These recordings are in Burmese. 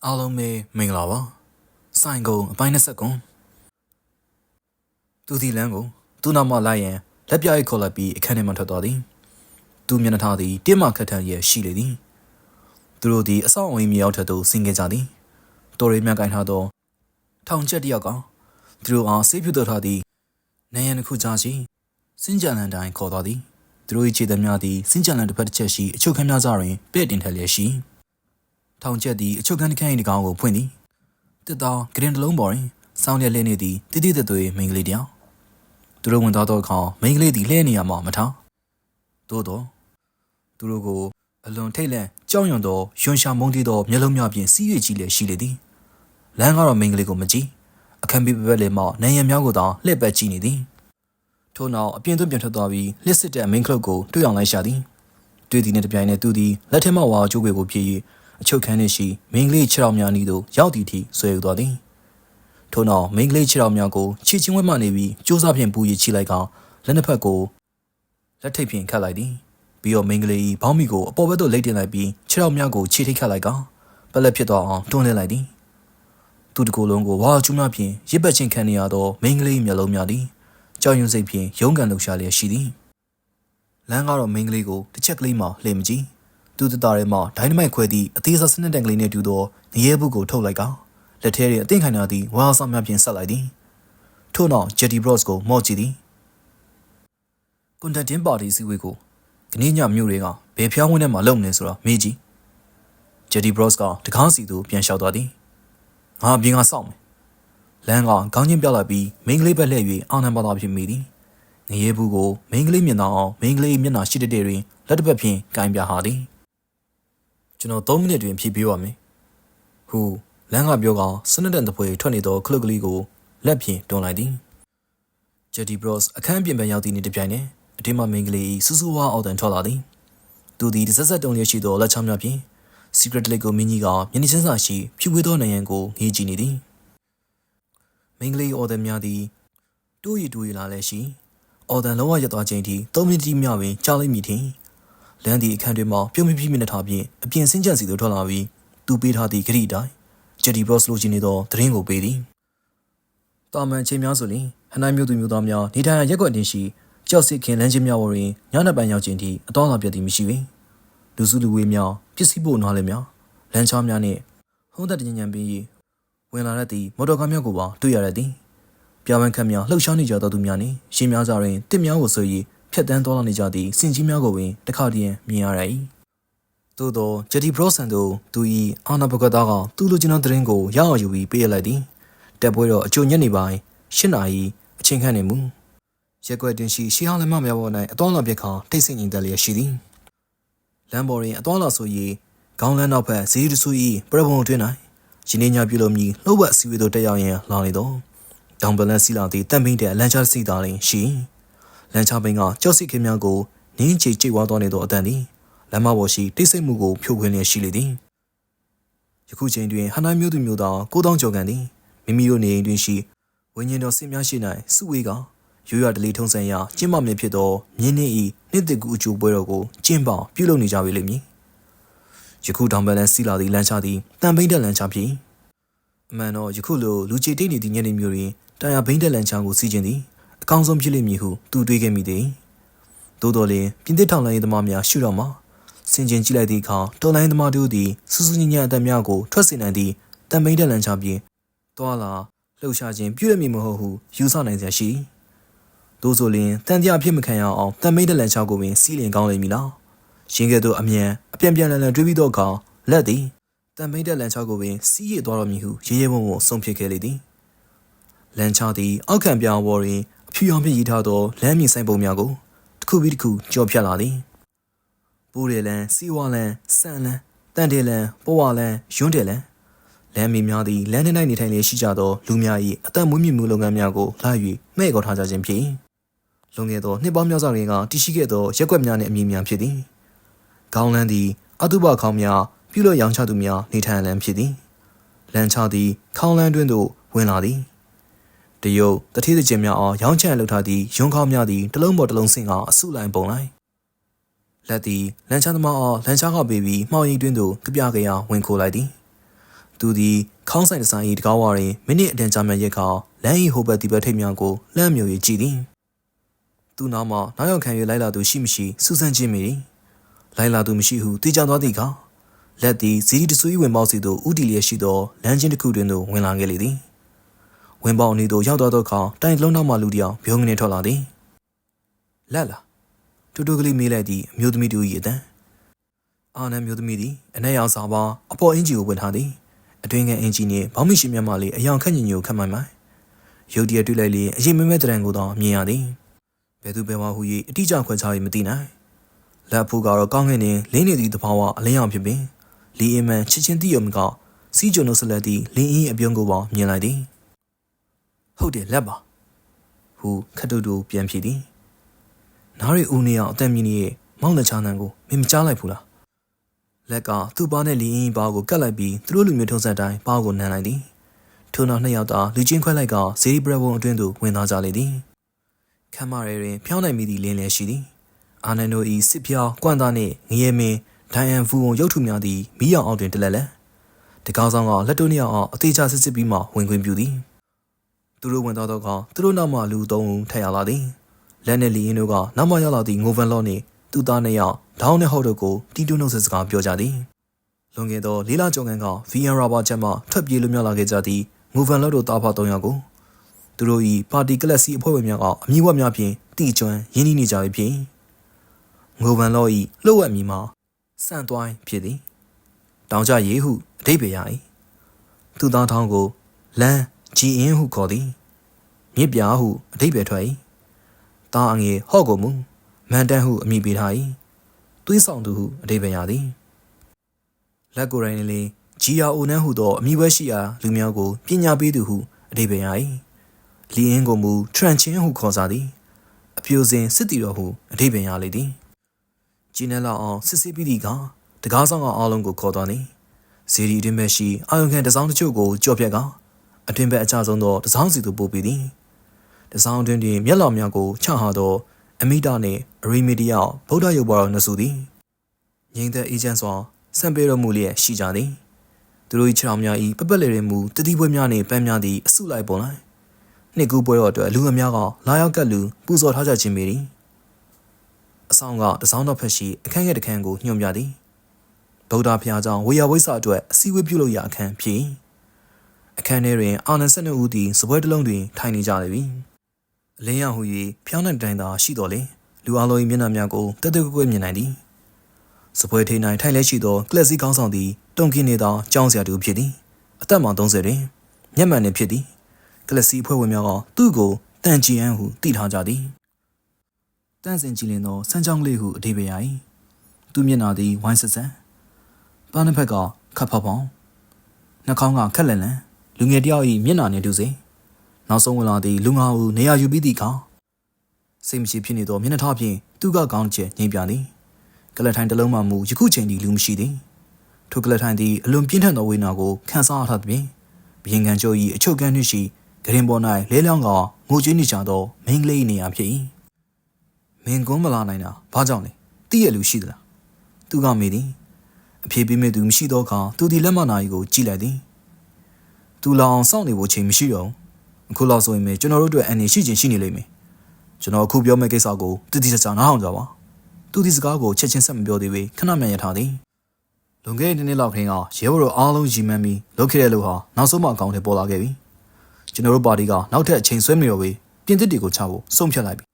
အားလုံးပဲမင်္ဂလာပါဆိုင်ကုန်အပိုင်း20ကွန်သူဒီလန်းကိုသူ့နောက်မှလိုက်ရင်လက်ပြအိတ်ခေါ်လိုက်ပြီးအခန်းထဲမှထွက်သွားသည်သူမျက်နှာထားသည်တင်းမခတ်ထန်ရဲ့ရှိလေသည်သူတို့သည်အဆောင်အဝင်းမြောက်ထက်သို့ဆင်းခဲ့ကြသည်တော်ရီမြတ်ကင်ထားသောထောင်ချက်တယောက်ကသူတို့အားဆေးပြတ်တော်ထားသည်နန်းရံတစ်ခုကြားရှိစင်ကြံလန်တိုင်းခေါ်သွားသည်သူတို့၏ခြေသည်များသည်စင်ကြံလန်တစ်ဖက်တစ်ချက်ရှိအချုပ်ခန်းများကြားတွင်ပဲ့တင်ထက်လျက်ရှိထောင်ချက်သည်အချုပ်ခန်းတစ်ခန်း၏တကောင်ကိုဖွင့်သည်တစ်သောဂရင်တလုံးပေါ်တွင်စောင်းရက်လှည့်နေသည်တိတိတသွေးမိန်းကလေးတယောက်သူတို့ဝင်သွားသောအခါမိန်းကလေးသည်လှည့်နေရမှမထားသို့သောသူတို့ကိုအလွန်ထိတ်လန့်ကြောက်ရွံ့သောရွံရှာမုန်းတီးသောမျက်လုံးများဖြင့်စီး၍ကြည့်လျက်ရှိလေသည်လမ်းကတော့မိန်းကလေးကိုမကြည့်အခန်းပေးပက်လေမှနန်းရံများကိုသာလှည့်ပတ်ကြည့်နေသည်ထို့နောက်အပြင်သို့ပြန်ထွက်သွားပြီးလှစ်စစ်တဲ့မိန်းကလုတ်ကိုတွေ့အောင်လိုက်ရှာသည်တွေ့သည်နှင့်တပြိုင်နက်သူသည်လက်ထက်မှဝါကျိုးွယ်ကိုပြေး၍အချုပ်ခန်းနှင့်ရှိမိန်းကလေးခြေထောက်များနီးသို့ရောက်သည့်ထိဆွဲယူသွားသည်ထို့နောက်မိန်းကလေးခြေထောက်များကိုခြေချင်းဝဲမှနေပြီးကြိုးစားဖြင့်ပူ၍ချိလိုက်ကလက်နှစ်ဖက်ကိုလက်ထိပ်ဖြင့်ခတ်လိုက်သည်ပြီးတော့မိန်းကလေး၏ဘောင်းမီကိုအပေါ်ဘက်သို့လိမ့်တင်လိုက်ပြီးခြေထောက်များကိုခြေထိပ်ခတ်လိုက်ကပလက်ဖြစ်သွားအောင်တွန်းလှည့်လိုက်သည်သူတကူလုံးကိုဝါကျူးများဖြင့်ရစ်ပတ်ချင်းခံနေရသောမိန်းကလေးမျက်လုံးများသည်ကြောက်ရွံ့စိတ်ဖြင့်ရုန်းကန်လှုပ်ရှားလျက်ရှိသည်လမ်းကတော့မိန်းကလေးကိုတစ်ချက်ကလေးမှလှည့်မကြည့်သူတသားထဲမှဒိုင်းနမိုက်ခွဲသည့်အသေးစားစနစ်တန်ကလေးနှင့်တူသောငရဲဘူးကိုထုတ်လိုက်ကလက်ထဲတွင်အသင့်ခံရသည့်ဝါဆောင်များဖြင့်ဆက်လိုက်သည်ထို့နောက်ဂျက်တီဘရော့စ်ကိုမော့ကြည့်သည်ကွန်တက်တင်ပါတီစီဝေးကိုကနေ့ညမြို့တွေကဘယ်ဖျောင်းဝင်းထဲမှာလုံနေဆိုတာမေးကြည့်ဂျက်တီဘရော့စ်ကတကားစီသို့ပြန်လျှောက်သွားသည်ငါအပြင်ကစောင့်မယ်လမ်းကခေါင်းချင်းပြောက်လိုက်ပြီးမိန်းကလေးဘက်လှည့်၍အာနံပါတာဖြစ်မိသည်ငရဲဘူးကိုမိန်းကလေးမြင်တော့အောင်မိန်းကလေးမျက်နှာရှိတဲ့တွင်လက်တစ်ဖက်ဖြင့်ကင်ပြဟာသည်ကျွန်တော်3မိနစ်တွင်ဖြည့်ပေးပါမယ်ဟူလမ်းကပြောကစနစ်တန်တပွဲထွက်နေသောခလုတ်ကလေးကိုလက်ဖြင့်တွန်းလိုက်သည်ဂျက်တီဘရော့စ်အခန်းပြင်ပန်းရောက်သည့်နေ့တစ်ပြိုင်နက်အထက်မှမိန်းကလေးစူးစူးဝါအောက်တန်ထွက်လာသည်သူသည်တစ်ဆက်တုံလျက်ရှိသောလက်ချောင်းများဖြင့် secret lake ကိုမြင်ကြီးကမျက်နှာချင်းစာရှိဖြူဝေးသောနေရန်ကိုငေးကြည့်နေသည်မိန်းကလေးအော်ဒန်များသည်တိုးရီလာလဲရှိအော်ဒန်လုံးဝရပ်သွားခြင်းထိ3မိနစ်တိမြပင်ကြာလိမ့်မည်ထင်လမ်းသည့်အခန်းတွင်မှပြုံးပြမျက်နှာထားဖြင့်အပြင်စင်းကြံစီသို့ထွက်လာပြီးသူပေးထားသည့်ဂရိတိုင်းဂျက်တီဘရော့စ်လိုချင်နေသောသတင်းကိုပေးသည်တာမန်အချိန်များဆိုရင်ဟနိုင်းမြို့သူမျိုးသားများနေထိုင်ရာရက်ကွက်တင်ရှိကြောက်စစ်ခင်လမ်းချင်းများပေါ်တွင်ညနေပိုင်းရောက်ခြင်းထိအတော်လာပြတ်သည်မရှိပေလူစုလူဝေးများပစ္စည်းပို့နှွားလည်းများလမ်းချောင်းများနှင့်ဟုံးသက်တညံပြီးဝင်လာတဲ့မော်တော်ကားများကိုပါတွေ့ရတဲ့သည်ပြောင်းပန်းခတ်များလှုပ်ရှားနေကြသောသူများနှင့်ရှင်းများစွာတွင်တစ်များကိုဆွဲ၍ဖြတ်တန်းသွားလာနေကြသည့်စင်ကြီးများကိုပင်တခါတည်းမြင်ရ၏သို့သောဂျက်တီဘရော့ဆန်တို့သူ၏အာနာဘကသားကသူ့လူချင်းသောသတင်းကိုရအောင်ယူပြီးပေးရလိုက်သည်တက်ပွဲတော့အကျိုးညက်နေပိုင်း8နာရီအချိန်ခန့်နေမူရက်ွက်တင်ရှိရှေးဟောင်းလမ်းမများပေါ်၌အတော်လာပြက်ခါထိတ်ဆိတ်ငြိမ်သက်လျက်ရှိသည်လမ်းပေါ်တွင်အတော်လာဆို၍ခေါင်းလမ်းနောက်ဘက်ဇီးတဆူ၏ပရဘုံတွင်၌ရင်းနှီးများပြုလို့မည်လှုပ်ဝက်အစည်းအဝေးသို့တက်ရောက်ရန်လာနေသောဒေါန်ဘလန်စီလာသည့်တန်ပင်းတဲ့အလန်ချာစီသားလင်ရှိလန်ချာပင်ကကြောက်စိတ်ခင်များကိုနင်းချေကျိတ်ဝါသွားနေသောအတန်သည်လမ်းမပေါ်ရှိတိတ်ဆိတ်မှုကိုဖြိုခွင်းလျက်ရှိလေသည်ယခုချိန်တွင်ဟနိုင်းမျိုးသူမျိုးသား9000ကျော်ကန်သည်မိမိတို့နေအိမ်တွင်ရှိဝင်းကျင်တော်စစ်များရှိ၌စုဝေးကရိုးရဒလီထုံးစံရာကျင်းပမြင့်ဖြစ်သောမြင်းနှင်းဤနှစ်တကူအကျိုးပွဲတော်ကိုကျင်းပပြုလုပ်နေကြပြီလိမ့်မည်ယခုဒေါန်ဘလန်စီလာသည့်လန်ချာသည်တန်ပိန်းတဲ့လန်ချာဖြစ်အမှန်တော့ယခုလိုလူချေတိတ်နေသည့်ညနေမျိုးတွင်တာယာဘိန်းတဲ့လန်ချာကိုစီးခြင်းသည်အကောင်းဆုံးဖြစ်လိမ့်မည်ဟုသူတွေးခဲ့မိသည်သို့တော်လည်းပြင်သစ်ထောင်လိုင်းသမားများရှုတော့မှစင်ကျင်ကြည့်လိုက်သည့်အခါတော်လိုင်းသမားတို့သည်စူးစူးညံ့ညံ့အသက်များကိုထွက်စေနိုင်သည့်တန်ပိန်းတဲ့လန်ချာဖြင့်တွာလာလှုပ်ရှားခြင်းပြုရမည်မဟုတ်ဟုယူဆနိုင်စရာရှိသို့ဆိုလျှင်တန်တရားဖြစ်မခံရအောင်တန်ပိန်းတဲ့လန်ချာကိုပင်စီးလင်ကောင်းလိမ့်မည်လားရင်းကဲ့သို့အမြန်အပြန်ပြန်လန်တွေးပြီးတော့အခါလက်သည်တန်ပိန်းတဲ့လန်ချာကိုပင်စီးရသွားတော်မည်ဟုရေရဲဝုံဝုံဆုံးဖြတ်ခဲ့လေသည်လန်ချာသည်အောက်ခံပြောင်းဝေါ်တွင်အဖြူရောင်ဖြင့်ရည်ထားသောလမ်းမြင့်ဆိုင်ပုံများကိုတစ်ခုပြီးတစ်ခုကြော်ဖြတ်လာသည်ပိုးရလန်စီဝါလန်ဆန်လန်တန်တေလန်ပိုးဝါလန်ယွန်းတေလန်လမ်းမီများသည်လမ်းထဲ၌နေထိုင်လျက်ရှိကြသောလူများ၏အသက်မွေးမြူမှုလုပ်ငန်းများကိုလာ၍မဲ့ခေါ်ထားကြခြင်းဖြစ်လွန်ခဲ့သောနှစ်ပေါင်းများစွာတွင်ကတည်ရှိခဲ့သောရက်ွက်များနှင့်အမည်များဖြစ်သည်ခေါင်းလန်းသည်အတုပခေါင်းများပြုလို့ရောင်းချသူများနေထိုင်လန်းဖြစ်သည်လမ်းချသည်ခေါင်းလန်းတွင်သို့ဝင်လာသည်တရုတ်တထေးကျင်များအားရောင်းချလုပ်ထားသည့်ရုံခေါင်းများသည်တစ်လုံးပေါ်တစ်လုံးဆင့်ကအစုလိုက်ပုံလိုက်လက်သည်လန်ချာသမားအားလန်ချာကပေးပြီးမှောင်ရီတွင်သို့ကြပြကြရဝင်ခိုးလိုက်သည် သူသည်ခေါင်းဆိုင်တဆိုင်၏တကားဝါတွင်မိနစ်အတန်ကြာမြတ်ရက်ခါလမ်း၏ဟိုဘက်ဒီဘက်ထိပ်များကိုလှမ်းမြော်၍ကြည့်သည်သူနောက်မှနောက်ရောက်ခံ၍လိုက်လာသူရှိမရှိစူးစမ်းကြည့်မိသည်လိုက်လာသူမရှိဟုသိကြသွားသည့်အခါလက်သည်ဇီဒီတဆူ၏ဝင်ပေါက်စီသို့ဥတီလျက်ရှိသောလမ်းချင်းတစ်ခုတွင်သို့ဝင်လာခဲ့လေသည်ဝင်ပေါက်အနီးသို့ရောက်သွားသောအခါတိုင်လုံးနောက်မှလူတစ်ယောက်ပြုံးကနေထွက်လာသည်လက်လာတူတူကလေးမေးလိုက်သည့်အမျိုးသမီးတူ၏အတန်အာနန်မျိုးသမီးသည်အနက်ရောင်စာပါအပေါ်အင်ဂျီကိုဝင်ထားသည်အတွင်းကအင်ဂျီနှင့်ဘောင်းမရှိမြတ်မှလေးအယောင်ခက်ညင်ညိုခတ်မိုင်မိုင်ရုတ်တရက်တွေ့လိုက်လျင်အရင်မဲမဲတရံကိုတော့မြင်ရသည်ဘယ်သူဘယ်ဝါဟု၍အတိအကျခွဲခြား၍မသိနိုင်လက်ဖို့ကတော့ကောင်းကင်တွင်လင်းနေသည့်သဘာဝအလင်းရောင်ဖြစ်ပင်လီအင်မန်ချစ်ချင်းသိရုံကစီးကျုံတို့ဆက်လက်သည့်လင်းအင်းအပြုံးကိုပါမြင်လိုက်သည်ဟုတ်တယ်လက်ပါဟုခတ်တူတူပြန်ဖြစ်သည်နားရီဦးနေအောင်အသက်မြင့်ရဲ့မောင်လက်ချာနန်ကိုမင်းမကြားလိုက်ဘူးလားလက်ကသူ့ပါနဲ့လီအင်းပါကိုကတ်လိုက်ပြီးသူတို့လူမျိုးထုံးစံတိုင်းပါကိုနမ်းလိုက်သည်ထို့နောက်နှစ်ယောက်သာလူချင်းခွဲလိုက်ကဇေဒီဘရဘုံအတွင်းသို့ဝင်သွားကြလေသည်ခမ်းမရဲတွင်ဖျောင်းနိုင်မိသည့်လင်းလည်းရှိသည်အာနန်တို့၏စစ်ဖြောင်းကွမ်သားနှင့်ငရဲမင်းဒိုင်အန်ဖူဝုံရုပ်ထုများသည့်မီးရောင်အောက်တွင်တလက်လက်တကောင်းဆောင်ကလက်တို့နှစ်ယောက်အောင်အသေးချစစ်စစ်ပြီးမှဝင်ခွင့်ပြုသည်သူတို့ဝင်သွားသောအခါသူတို့နောက်မှလူသုံးဦးထပ်ရောက်လာသည်လက်နဲ့လီအင်းတို့ကနောက်မှရောက်လာသည့်ငိုဗန်လော့နှင့်သူသားနှစ်ယောက်ဒေါင်းနဲ့ဟောက်တို့ကိုတီးတူးနှုတ်ဆက်စကားပြောကြသည်လွန်ခဲ့သောလေးလကျော်ခန့်ကဗီယန်ရာဘာချက်မှထွက်ပြေးလွတ်မြောက်လာခဲ့ကြသည့်ငိုဗန်လော့တို့တားဖာ၃ယောက်ကိုသူတို့၏ပါတီကလပ်စီအဖွဲ့ဝင်များကအမည်ဝတ်များဖြင့်တီကျွမ်းရင်းနှီးနေကြပြီဖြင့်ငိုဗန်လော့၏လှုပ်ဝက်မည်မှာစန့်သွိုင်းဖြစ်သည်တောင်ကြရေဟုအဓိပ္ပာယ်ရ၏သူသားထောင်းကိုလမ်းဂျီအင်းဟုခေါ်သည်မြစ်ပြာဟုအဓိပ္ပာယ်ထွက်၏တားအငယ်ဟော့ကိုမူမန်တန်ဟုအမည်ပေးထား၏သွေးဆောင်သူဟုအဓိပ္ပာယ်ရသည်လက်ကိုယ်တိုင်လည်းဂျီယာအိုနန်ဟုသောအမည်ဝဲရှိရာလူမျိုးကိုပညာပေးသူဟုအဓိပ္ပာယ်ရ၏လီအင်းကိုမူထရန်ချင်းဟုခေါ်စားသည်အပြိုစင်စစ်တီတော်ဟုအဓိပ္ပာယ်ရလေသည်ဂျီနဲလာအောင်စစ်စစ်ပြီးသည့်ကတကားဆောင်ကအားလုံးကိုခေါ်သွားသည်ဇီဒီအတွင်းဘက်ရှိအာယုံခံတစောင်းတချို့ကိုကြော့ပြက်ကအတွင်းဘက်အကျဆုံးသောတစောင်းစီသို့ပို့ပြီးသည်တစောင်းအတွင်းတွင်မျက်လောင်များကိုချဟသောအမိတာနှင့်အရီမီဒီယာဗုဒ္ဓရုပ်ပါတော်နှစုသည်ငြိမ်သက်အေဂျင့်စွာစံပေးတော်မူလျက်ရှိကြသည်သူတို့၏ခြေထောက်များ၏ပပက်လေရင်မူတတိပွဲများနှင့်ပန်းများသည့်အစုလိုက်ပုံလိုက်နှစ်ကူပွဲတော်အတွက်လူအများကလာရောက်ကပ်လူပူဇော်ထားကြခြင်းပေသည်အဆောင်ကတစောင်းတော်ဖက်ရှိအခန်းငယ်တစ်ခန်းကိုညွှန်ပြသည်ဗုဒ္ဓဖျားကြောင့်ဝေယဝိဆအတွက်အစည်းအဝေးပြုလုပ်ရာအခန်းဖြစ်အခန်းထဲတွင်အာနန်၁၂ဦးသည်စပွဲတစ်လုံးတွင်ထိုင်နေကြလေပြီအလင်းရောင်ဟူ၍ဖျောင်းတဲ့တိုင်သာရှိတော်လေလူအလုံး၏မျက်နှာများကိုတက်တက်ကွက်ကွက်မြင်နိုင်သည်စပွဲထိန်၌ထိုင်လဲရှိသောကလပ်စီကောင်းဆောင်သည်တုံကင်းနေသောကျောင်းဆရာတူဖြစ်သည်အသက်မှ30တွင်မျက်မှန်နှင့်ဖြစ်သည်ကလပ်စီအဖွဲ့ဝင်များကသူ့ကိုတန်ဂျီအန်ဟုသိထားကြသည်တန့်စင်ကြည်လင်သောစမ်းချောင်းလေးဟုအဓိပ္ပာယ်ရ၏သူမျက်နှာသည်ဝိုင်းဆက်ဆန်ပန်းတစ်ဖက်ကခပ်ဖောက်ဖောင်းနှာခေါင်းကခက်လန်လန်လူငယ်တယောက်၏မျက်နှာနှင့်တူစေနောက်ဆုံးဝင်လာသည့်လူငါဦးနေရာယူပြီးသည့်အခါစိတ်မရှိဖြစ်နေသောမျက်နှာထားဖြင့်သူကကောင်းချက်ငြိမ်ပြသည်ကလထိုင်တစ်လုံးမှမူယခုချိန်ထိလူမရှိသည်ထိုကလထိုင်သည်အလွန်ပြင်းထန်သောဝေဒနာကိုခံစားရသဖြင့်ဘရင်ကန်ကျိုး၏အချုပ်ကန်းနှင့်ရှိဂရင်ပေါ်၌လဲလောင်းကငိုကြွေးနေကြသောမင်းကလေးနေရာဖြစ်၏မင်းကွန်းမလာနိုင်တာဘာကြောင့်လဲသိရလူရှိသလားသူကမေးသည်အဖြေပေးမဲ့သူမရှိသောအခါသူသည်လက်မနာရီကိုကြည့်လိုက်သည်သူလောင်စောင့်နေဖို့ချိန်မရှိတော့အခုလောက်ဆိုရင်ကျွန်တော်တို့အတွက်အန်နေရှိချင်ရှိနေလိမ့်မယ်ကျွန်တော်အခုပြောမယ့်ကိစ္စကိုတတိကျကျနားအောင်ကြပါသူဒီစကားကိုချက်ချင်းဆက်မပြောသေးပေခဏမြန်ရထားသည်လွန်ခဲ့တဲ့နှစ်လောက်ခင်းကရဲဘော်တို့အားလုံးရီမန်းပြီးလုပ်ခဲ့တဲ့လူဟာနောက်ဆုံးမှအကောင့်ထဲပေါ်လာခဲ့ပြီကျွန်တော်တို့ပါတီကနောက်ထပ်အချိန်ဆွဲမလို့ပဲပြင်သစ်တွေကိုချဖို့ဆုံးဖြတ်လိုက်ပြီ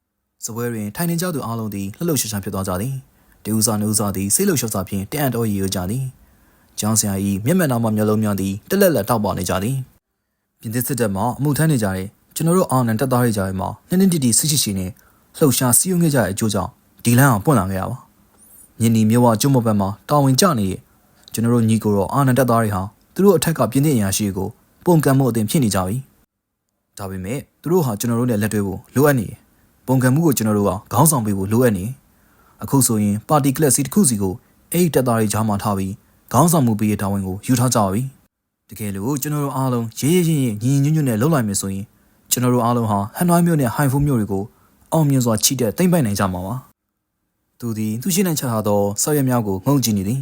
စပွဲတွင်ထိုင်နေကြသူအားလုံးသည်လှလှရှာရှာဖြစ်သွားကြသည်တေဦးစာနှုတ်စာသည်စိတ်လှုပ်ရှားစာဖြင့်တန်အံ့တော်ရည်ရွယ်ကြသည်ကျောင်းဆရာ၏မျက်မှန်သားမှမျက်လုံးများသည်တက်လက်လက်တောက်ပေါနေကြသည်ပြင်သစ်စစ်တပ်မှအမှုထမ်းနေကြတဲ့ကျွန်တော်တို့အာနန်တက်သားတွေကြားထဲမှာနည်းနည်းတီတီဆစ်ရှိရှိနဲ့လှုပ်ရှားစီးရုံးခဲ့ကြတဲ့အကျိုးကြောင့်ဒီလမ်းအောင်ပွင့်လာခဲ့ရပါမြင်းနီမျိုးဝကျွတ်မဘက်မှာတာဝန်ကျနေကျွန်တော်တို့ညီကိုတော့အာနန်တက်သားတွေဟာသူတို့အထက်ကပြင်းတဲ့အရာရှိကိုပုံကံမှုအသင်ဖြစ်နေကြပြီဒါပေမဲ့သူတို့ဟာကျွန်တော်တို့နဲ့လက်တွဲဖို့လိုအပ်နေတယ်ပုံကံမှုကိုကျွန်တော်တို့ကခေါင်းဆောင်ပေးဖို့လိုအပ်နေအခုဆိုရင်ပါတီကလပ်စီတစ်ခုစီကိုအဲ့ဒီတက်သားတွေကြားမှာထားပြီးခေါင်းဆောင်မှုပေးရတာဝန်ကိုယူထားကြပါပြီတကယ်လို့ကျွန်တော်တို့အားလုံးရေးရေးရင်ညီညွတ်ညွတ်နဲ့လှုပ်လိုက်မယ်ဆိုရင်ကျွန်တော်တို့အားလုံးဟာဟန်နွိုင်းမြို့နဲ့ဟိုင်ဖူးမြို့တွေကိုအောင်မြင်စွာချီတက်သိမ့်ပိုက်နိုင်ကြမှာပါသူသည်သူရှိနိုင်ချထားသောဆောက်ရွက်များကိုငုံကြည့်နေသည်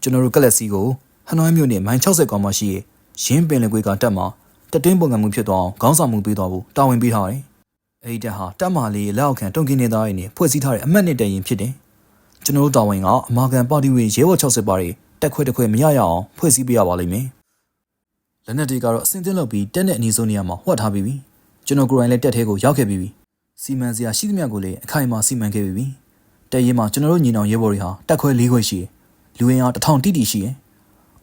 ကျွန်တော်တို့ကလပ်စီကို ဟနွိုင်းမြို့နဲ့မိုင်60ကောင်မှရှိရဲ့ရင်းပင်လယ်ကွေးကတက်မှာတက်တွင်းပုံကံမှုဖြစ်သွားအောင်ခေါင်းဆောင်မှုပေးသွားဖို့တာဝန်ပေးထားတယ်။အဲဒီတက်ဟာတက်မာလေးလက်အောက်ခံတုံကင်းနေသားရင်းနဲ့ဖွဲ့စည်းထားတဲ့အမတ်နဲ့တရင်ဖြစ်တယ်။ကျွန်တော်တို့တာဝန်ကအမာကန်ပါတီဝင်ရဲဘော်60ပါးတွေတက်ခွဲတစ်ခွဲမရရအောင်ဖွဲ့စည်းပေးရပါလိမ့်မယ်။လက်နက်တွေကတော့အစင်သင်းလုပ်ပြီးတက်တဲ့အနီးဆုံးနေရာမှာဟွက်ထားပြီးပြီ။ကျွန်တော်ကိုယ်တိုင်လည်းတက်ထဲကိုရောက်ခဲ့ပြီးပြီ။စီမံစရာရှိသမျှကိုလည်းအခိုင်အမာစီမံခဲ့ပြီးပြီ။တက်ရင်မှာကျွန်တော်တို့ညီနောင်ရဲဘော်တွေဟာတက်ခွဲ၄ခွဲရှိတယ်။လူဝင်အား1000တိတိရှိတယ်။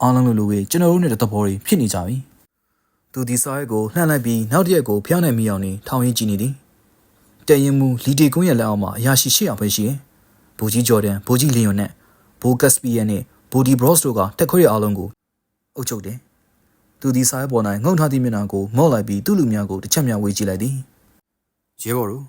အားလုံးလိုပဲကျွန်တော်တို့နဲ့တဘောတွေဖြစ်နေကြပြီ။သူဒီစားရဲကိုလှမ်းလိုက်ပြီးနောက်တစ်ရက်ကိုဖျောင်းနိုင်မိအောင်နေထောင်ရင်းကြည့်နေသည်။တက်ရင်မူလီတီကွန်းရဲ့လက်အောက်မှာအရာရှိ800ပဲရှိတယ်။ဘူကြီးဂျော်ဒန်ဘူကြီးလီယွန်နဲ့ဘူကတ်စပီယန်နဲ့ဘူဒီဘရော့စ်တို့ကတက်ခွဲရအားလုံးကိုအုပ်ချုပ်တယ်။သူဒီစားရဲပေါ်၌ငုံထားသည့်မျက်နှာကိုမော့လိုက်ပြီးသူ့လူများကိုတစ်ချက်များဝေးကြည့်လိုက်သည်။ရဲဘော်တို့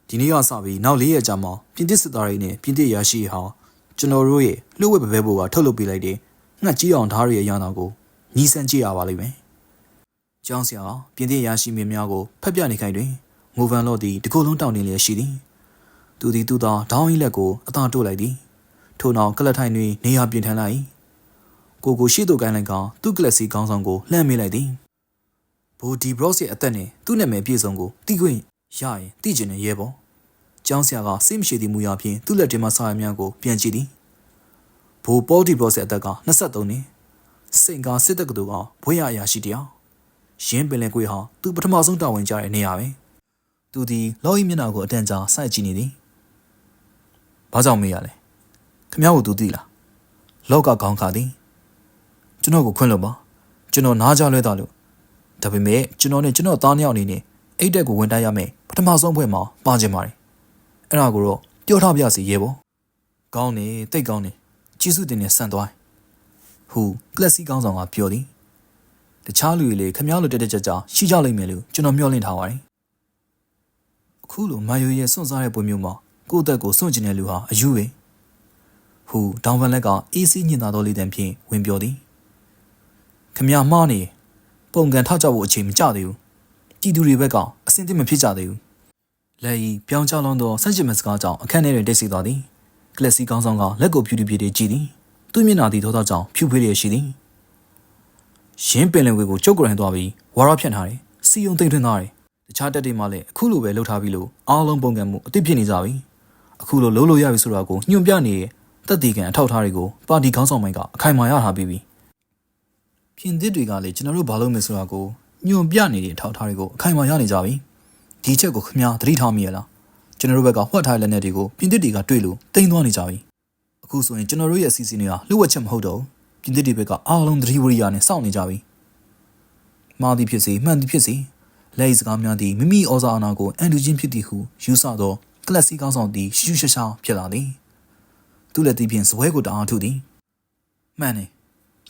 ဒီနေ့ကစပြီးနောက်4ရက်ကြာမှပြင်သစ်စစ်သားတွေနဲ့ပြင်သစ်ရရှိဟာကျွန်တော်တို့ရဲ့လှုပ်ဝက်ပပဲဘိုးကထုတ်လုပ်ပေးလိုက်တဲ့ငှက်ကြီးအောင်ဓာတ်ရရဲ့ရန်တော်ကိုညီစံကြည့်ရပါလိမ့်မယ်။ကျောင်းဆရာပြင်သစ်ရရှိမင်းများကိုဖက်ပြနေခိုင်းတွင်ငိုဗန်လော့သည်တကူလုံးတောင်းနေလျက်ရှိသည်။သူသည်သူ့သောဒေါင်းကြီးလက်ကိုအသာတို့လိုက်သည်။ထို့နောက်ကလတ်ထိုင်တွင်နေရာပြင်ထန်လိုက်။ကိုရှိသူကိုင်းလိုက်ကသူ့ကလပ်စီခေါင်းဆောင်ကိုလှမ်းမေးလိုက်သည်။ဘူဒီဘရော့စ်ရဲ့အသက်နဲ့သူ့နာမည်ပြည့်စုံကိုသိခွင့်ရရင်သိကျင်တဲ့ရဲဘော်။ကျောင်းဆရာကစိတ်မရှိသည့်မူရာဖြင့်သူ့လက်ထဲမှစာရများကိုပြန်ကြည့်သည်။ဘူပေါ်ဒီဘရော့စ်ရဲ့အသက်က23နှစ်စိန်ကာစစ်တပ်ကတူကဘွေရအရာရှိတယောက်ရင်းပင်လယ်ကွေးဟာသူပထမဆုံးတာဝန်ကျတဲ့နေရာပဲသူဒီလော်ရီမျက်နှာကိုအတန်ကြာစိုက်ကြည့်နေသည်ဘာကြောင့်မေးရလဲခမ ्या ကိုသူသိလားလောက်ကခေါင်းခါသည်ကျွန်တော်ကိုခွင့်လို့ပါကျွန်တော်နားကြလွဲတာလို့ဒါပေမဲ့ကျွန်တော်နဲ့ကျွန်တော်သားနှစ်ယောက်အနေနဲ့အိတ်တက်ကိုဝင်တိုက်ရမယ်ပထမဆုံးဖွဲ့မှာပါခြင်းပါတယ်အဲ့ဒါကိုတော့ပြောထားပြစီရဲပေါ့ကောင်းနေတိတ်ကောင်းနေကျေးဇူးတင်နဲ့ဆန်သွားဟူကလပ်စီကောင်းဆောင်ကပြောသည်တခြားလူတွေလည်းခမားလိုတက်တက်ကြကြရှိကြလိမ့်မယ်လို့ကျွန်တော်မျှော်လင့်ထားပါတယ်အခုလိုမာယိုရဲ့စွန့်စားတဲ့ပုံမျိုးမှာကိုယ့်အသက်ကိုစွန့်ကျင်တဲ့လူဟာအယူပဲဟူဒေါန်ဗန်လက်ကအေးစီးညင်သာသောလေးတန်ဖြင့်ဝင်ပြောသည်ခမားမှားနေပုံကန်ထောက်ကြဖို့အချိန်မကျသေးဘူးကြည်သူတွေဘက်ကအစင်သစ်မဖြစ်ကြသေးဘူးလက်ဤပြောင်းချလုံးသောဆန့်ကျင်မဲ့စကားကြောင့်အခန်းထဲတွင်တိတ်ဆိတ်သွားသည်ကလပ်စီကောင်းဆောင်ကလက်ကိုဖြူဖြူပြေးကြည့်သည်သူ့မျက်နှာသည်သောကြောင့်ဖြူဖွေးလျက်ရှိသည်ရင်းပင်လယ်ဝေကိုကျုပ်ကိုယ်တိုင်သွားပြီးဝါရဖြန့်ထားတယ်စီယုံသိမ့်ထွင်းထားတယ်တခြားတက်တွေမှလည်းအခုလိုပဲလှုပ်ထားပြီးလို့အားလုံးပုံကံမှုအသိဖြစ်နေကြပြီအခုလိုလှုပ်လို့ရပြီဆိုတာကိုညွှန်ပြနေတဲ့တက်တီကန်အထောက်အထားတွေကိုပါတီခေါင်းဆောင်ပိုင်းကအခိုင်အမာရထားပြီးပြီပြင်သစ်တွေကလည်းကျွန်တော်တို့ဘာလုပ်မယ်ဆိုတာကိုညွှန်ပြနေတဲ့အထောက်အထားတွေကိုအခိုင်အမာရနေကြပြီဒီချက်ကိုခင်ဗျားသတိထားမိရလားကျွန်တော်တို့ဘက်ကဟွက်ထားတဲ့လက်နက်တွေကိုပြင်သစ်တွေကတွေ့လို့တိမ်သွားနေကြပြီအခုဆိုရင်ကျွန်တော်တို့ရဲ့အစီအစဉ်တွေကလှုပ်ဝက်ချက်မဟုတ်တော့ဘူးပြင်သစ်တွေဘက်ကအားလုံးသတိဝရိယနဲ့စောင့်နေကြပြီမှားသည်ဖြစ်စေမှန်သည်ဖြစ်စေလက်စကားများသည်မိမိဩဇာအာဏာကိုအန်တူချင်းဖြစ်သည်ဟုယူဆသောကလပ်စီကောင်းဆောင်သည်ရှူးရှရှားဖြစ်လာသည်သူလည်းသည်ဖြင့်ဇပွဲကိုတအားထုသည်မှန်တယ်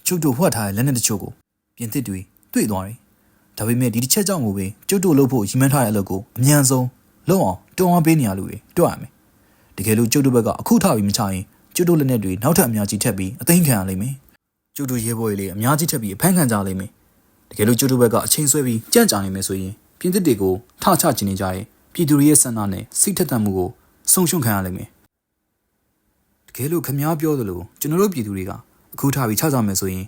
ကျုပ်တို့ဟွက်ထားတဲ့လက်နက်တချို့ကိုပြင်သစ်တွေတွေ့သွားတယ်ဒါပေမဲ့ဒီတစ်ချက်ကြောင့်ကိုပဲကျုပ်တို့လှုပ်ဖို့ရည်မှန်းထားတဲ့အလုပ်ကိုအမြန်ဆုံးလုပ်အောင်တွန်းအားပေးနေရလို့တွက်ရမယ်တကယ်လို့ကျုပ်တို့ဘက်ကအခုထပြီးမချရင်ကျုပ်တို့လက်နက်တွေနောက်ထပ်အများကြီးထပ်ပြီးအသိမ်းခံရလိမ့်မယ်ကျုပ်တို့ရဲဘော်တွေလည်းအများကြီးထပ်ပြီးအဖမ်းခံကြလိမ့်မယ်တကယ်လို့ကျုပ်တို့ဘက်ကအချိန်ဆွဲပြီးကြံ့ကြာနေမယ်ဆိုရင်ပြင်သစ်တွေကိုထချကျင်နေကြတဲ့ပြည်သူတွေရဲ့ဆန္ဒနဲ့စိတ်ထက်သန်မှုကိုဆုံးရှုံးခံရလိမ့်မယ်တကယ်လို့ခမားပြောသလိုကျွန်တော်တို့ပြည်သူတွေကအခုထပြီးချကြမယ်ဆိုရင်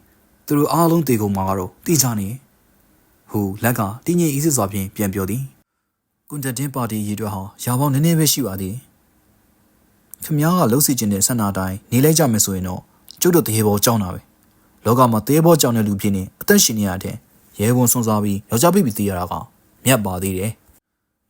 သူတို့အားလုံးတေကုန်မှာကတော့တေချနေဟူလက်ကတင်းငင်အေးစစ်စွာဖြင့်ပြန်ပြောသည်ကွန်တက်တင်ပါတီရည်တွက်ဟာရာပေါင်းနည်းနည်းပဲရှိပါသေးခမားကလှုပ်စီခြင်းတဲ့ဆန္ဒအတိုင်းနေလိုက်ကြမယ်ဆိုရင်တော့ကျုပ်တို့တရေဘောကြောင်းတာပဲလောကမှာတရေဘောကြောင်းတဲ့လူဖြစ်နေအသက်ရှင်နေရတဲ့ရဲဝန်ဆွန်စားပြီးယောက်ျားပိပြီးသိရတာကမြတ်ပါသေးတယ်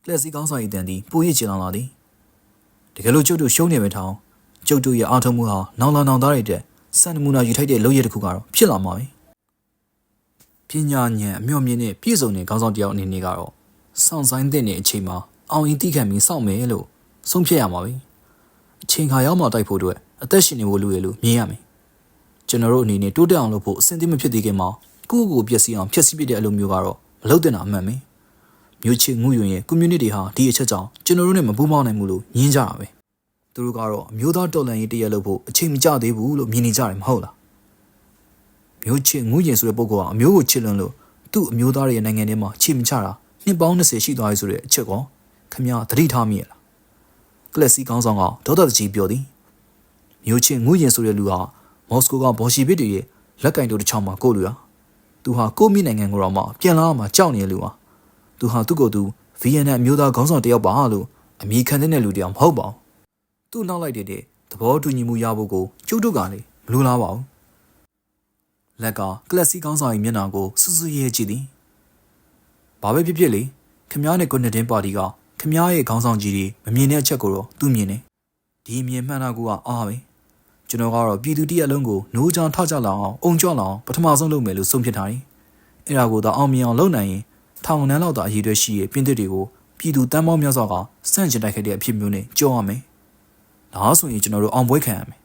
ကလပ်စီကောင်းဆောင်ရည်တန်သည်ပိုရစ်ချင်လာသည်တကယ်လို့ကျုပ်တို့ရှုံးနေပဲထောင်းကျုပ်တို့ရဲ့အားထုတ်မှုဟာနောင်လာနောင်သားတွေတဲ့စံနမူနာယူထိုက်တဲ့လုပ်ရတစ်ခုကတော့ဖြစ်လာမှာပဲပညာဉာဏ်အမြော့မြင့်နဲ့ပြည့်စုံတဲ့ခေါင်းဆောင်တယောက်အနေနဲ့ကတော့စောင့်ဆိုင်တဲ့အချိန်မှာအောင်ရင်တိခံပြီးစောင့်မယ်လို့ဆုံးဖြတ်ရမှာပဲအချိန်ခါရောက်မှတိုက်ဖို့အတွက်အသက်ရှင်နေဖို့လိုရလို့မြင်ရမယ်ကျွန်တော်တို့အနေနဲ့တိုးတက်အောင်လုပ်ဖို့အဆင်သင့်မဖြစ်သေးခင်မှာကိုယ့်ကိုယ်ပျက်စီးအောင်ဖျက်ဆီးပစ်တဲ့အလုပ်မျိုးကတော့မလုပ်သင့်တာအမှန်ပဲမြို့ချစ်ငူးယွင်ရဲ့ community ဟာဒီအချက်ကြောင့်ကျွန်တော်တို့နဲ့မပူးပေါင်းနိုင်ဘူးလို့ညင်းကြတာပဲသူတို့ကတော့အမျိုးသားတော်လှန်ရေးတရက်လုပ်ဖို့အချိန်မကျသေးဘူးလို့မြင်နေကြတယ်မဟုတ်လားမြို့ချစ်ငူးယွင်ဆိုတဲ့ပုဂ္ဂိုလ်ကအမျိုးကိုချစ်လွန်းလို့သူ့အမျိုးသားရဲ့နိုင်ငံထဲမှာချိန်မချတာနှစ်ပေါင်း20ရှိသွားပြီဆိုတဲ့အချက်ကောခမရသတိထားမိရလားကလပ်စီကောင်းဆောင်ကဒေါသတကြီးပြောသည်မြို့ချစ်ငူးယွင်ဆိုတဲ့လူဟာမော်စကိုကဘော်ရှီဗစ်တွေရဲ့ လက်ကင်တို့တစ်ချောင်းမှာကိုလူဟာသူဟာကိုမိနိုင်ငံကိုတော့မှပြန်လာမှကြောက်နေလူဟာသူဟာသူ့ကိုယ်သူဗီယက်နမ်မျိုးသားခေါင်းဆောင်တယောက်ပါလို့အမိခံတဲ့လူတယောက်မဟုတ်ပါဘူးသူ့နောက်လိုက်တဲ့သဘောတူညီမှုရဖို့ကိုကျုပ်တို့ကလေမလိုလားပါဘူးလက်ကကလပ်စီခေါင်းဆောင်ရဲ့မျက်နှာကိုစူးစူးရဲကြည့်သည်ဘာပဲဖြစ်ဖြစ်လေခမားနဲ့ကွန်နတင်ပါတီကခမားရဲ့ခေါင်းဆောင်ကြီးတွေမမြင်တဲ့အချက်ကိုတော့သူမြင်တယ်ဒီအမြင်မှန်တာကအားပဲကျွန်တော်ကတော့ပြည်သူတရက်လုံးကိုနိုးချောင်းထကြလောက်အောင်အုံကြွလောက်ပထမဆုံးလုပ်မယ်လို့ဆုံးဖြတ်ထားတယ်အဲ့ဒါကိုတော့အောင်မြင်အောင်လုပ်နိုင်ရင်ထောင်နှန်းလောက်သာအရေးတွေရှိရဲ့ပြင်သစ်တွေကိုပြည်သူတန်းပေါင်းများစွာကစန့်ကျင်တိုက်ခိုက်တဲ့အဖြစ်မျိုးနဲ့ကြောက်ရမယ်ဒါဆိုရင်ကျွန်တော်တို့အောင်ပွဲခံရမယ်